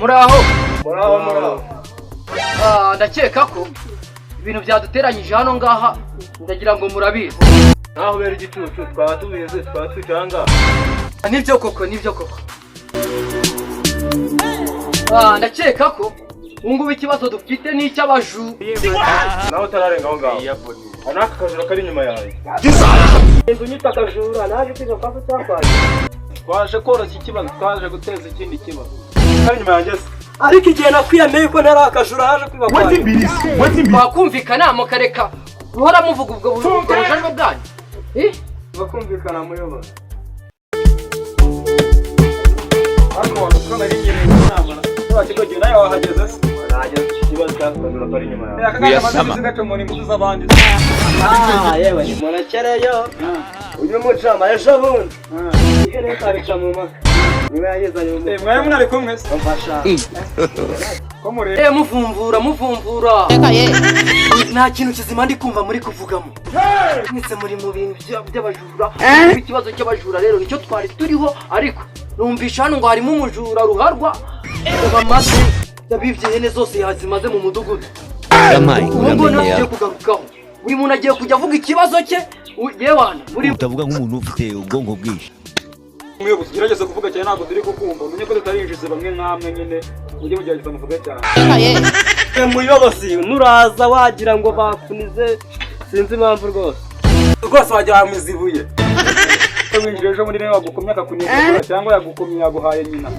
Muraho. Muraho. Ndakeka ko ibintu byaduteranyije hano ngaha ndagira ngo murabizi. Naho bera igicucu twaba tubizi twaba twicanga. Nibyo koko. Ndakeka ko ngubu ikibazo dufite ni icy'abajura. Naho utararenga aho ngaho. Anaka kajura kari inyuma yawe. Inzu nyita kajura naje kwiga kwa cyakwaje. Twaje koroshya ikibazo twaje guteza ikindi kibazo. Kari inyuma yanjye se. Ariko igihe nakwiyameye ko ntari akajura haje kwiba kwaje. Bakumvikana mukareka uhora muvuga ubwo bujajwe bwanyu. Bakumvikana muyobozi. Ariko wanukana ari nyine inama. Wakigoje nayo wahageze se. Nahageze ikibazo cyakajura kari inyuma yawe. Yakagama gato muri mbuzi z'abandi. Yewe murakereyo. Uyu mucama yashabundi. Ikere kabica mu maka. Niwe yagezanye mu. Mwaye mwari kumwe se. Mfasha. Komure. Muvumbura. Nta kintu kizima ndi kumva muri kuvugamo. Mwese muri mu bintu by'abajura. Ikibazo cy'abajura rero nicyo twari turiho ariko numvisha hano ngo harimo umujura ruharwa. Bamaze yabivye hene zose yazimaze mu mudugudu. Ubwo nagiye kugarukaho. Buri muntu agiye kujya avuga ikibazo cye. Yewana muri utavuga nk'umuntu ufite ubwonko bwinshi. Umuyobozi gerageza kuvuga cyane ntabwo turi kukumva. Umenye ko tutarinjize bamwe nkamwe nyine ujye mugerageza muvuge cyane. Muyobozi nuraza wagira ngo bakunize sinzi impamvu rwose. Rwose wagira muzibuye. Winjira ejo muri niba gukomya akakuniza cyangwa yagukomye yaguhaye nyina.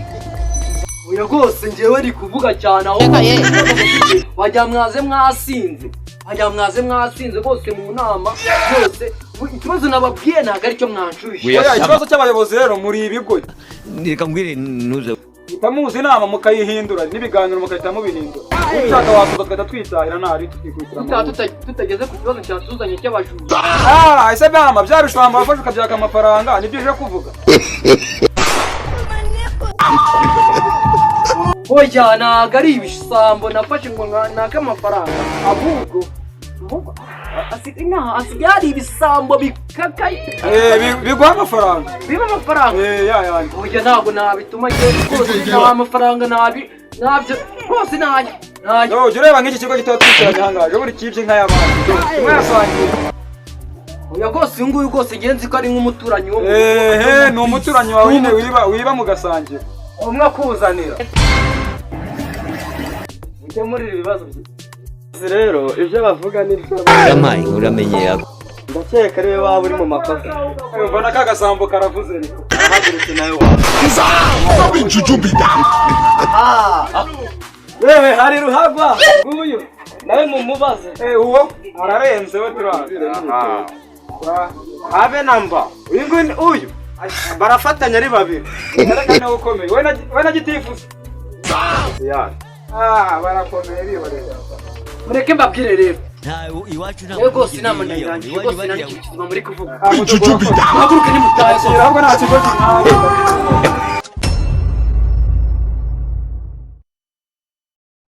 Oya rwose ngewe ari kuvuga cyane aho bajya mwaze mwasinze bose mu nama yose ikibazo nababwiye ntago aricyo mwanshuje. Oya ikibazo cy'abayobozi rero muri ibigo. Reka mbwire ntuze. Itamuzi inama mukayihindura n'ibiganiro mukahita mubihindura. Ushaka wasoza twita twitahira ntari tukikwitira. Tutageze ku kibazo cyatuzanye cy'abajura. Ese bama byabishwamba bafashe ukabyaka amafaranga nibyo uje kuvuga. Oya ntago ari ibisambo nafashe ngo naka amafaranga ahubwo asigaye ari ibisambo bikakaye. Biguha amafaranga. Biba amafaranga. Yayandi. Oya ntabwo nabituma rwose nta amafaranga nabyo rwose ntajya. Yo ureba nk'iki kigo gito twicaranye hangaje buri kibye nka y'abandi. Kimwe yasangiye. Oya rwose uyu nguyu rwose ngenzi ko ari nk'umuturanyi wo. Ni umuturanyi wawe nyine wiba mugasangira. Umwe akuzanira. Muri ibibazo rero ibyo bavuga ni byo. Yamaye uramenye yako. Ndakeka rero waba uri mu makosa. Mbona ka gasambo karavuze ni. Ahagurutse nawe wa. Bijujubida. Wewe hari ruhagwa. Nguyu nawe mumubaze. Uwo ararenze we turazi. Habe namba. Uyu barafatanya ari babiri. Naraka nawe ukomeye. We na gitifuza. Ya. Barakomeye bibarera. Mureke mbabwire rero. Iwacu nta. Yego sinama ndangije rwose nari kizima muri kuvuga. Bijujubida. Haguruke nimutaye. Ahubwo nta kigo.